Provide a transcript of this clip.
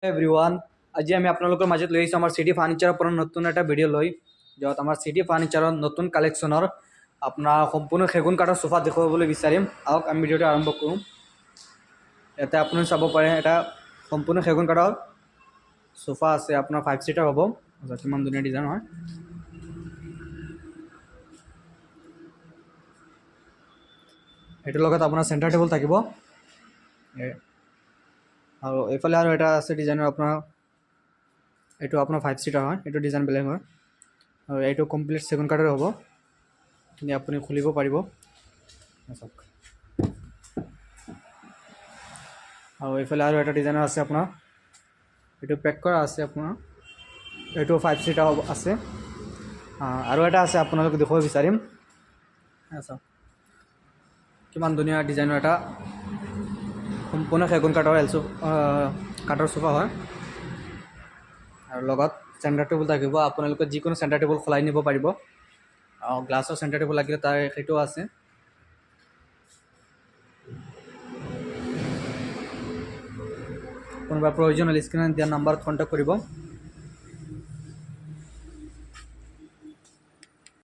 Everyone, আজি আমি আপোনালোকৰ মাজত লৈ আহিছোঁ আমাৰ চিটি ফাৰ্নিচাৰৰ পৰা নতুন এটা ভিডিঅ' লৈ, য'ত আমাৰ চিটি ফাৰ্নিচাৰৰ নতুন কালেকশ্যনৰ আপোনাৰ সম্পূৰ্ণ সেগুন কাঠৰ সোফা দেখুৱাবলৈ বিচাৰিম। আহক আমি ভিডিঅ'টো আৰম্ভ কৰোঁ। ইয়াতে আপুনি চাব পাৰে এটা সম্পূৰ্ণ সেগুন কাঠৰ সোফা আছে, আপোনাৰ 5 ছিটাৰ হ'ব। কিমান ধুনীয়া ডিজাইন হয়। এইটোৰ লগত আপোনাৰ চেণ্টাৰ টেবুল থাকিব, আৰু এইফালে আৰু এটা আছে ডিজাইনৰ আপোনাৰ, এইটো আপোনাৰ 5 ছিটাৰ হয়। এইটো ডিজাইন বেলেগ হয়, আৰু এইটো কমপ্লিট সেগুন কাঠৰ হ'ব। কিন্তু আপুনি খুলিব পাৰিব। আৰু এইফালে আৰু এটা ডিজাইনৰ আছে আপোনাৰ, এইটো পেক কৰা আছে আপোনাৰ, এইটো 5 ছিটাৰ আছে। আৰু এটা আছে আপোনালোকে দেখুৱাব বিচাৰিম। চাওক কিমান ধুনীয়া ডিজাইনৰ এটা সম্পূৰ্ণ সেগুন কাঠৰ কাঠৰ সোফা হয়, আৰু লগত চেণ্টাৰ টেবুল থাকিব। আপোনালোকে যিকোনো চেণ্টাৰ টেবুল সলাই নিব পাৰিব। গ্লাছৰ চেণ্টাৰ টেবুল লাগিলে তাৰ সেইটো আছে। কোনোবা প্ৰয়োজন হ'লে স্ক্ৰীনত দিয়া নাম্বাৰত কণ্টেক্ট কৰিব।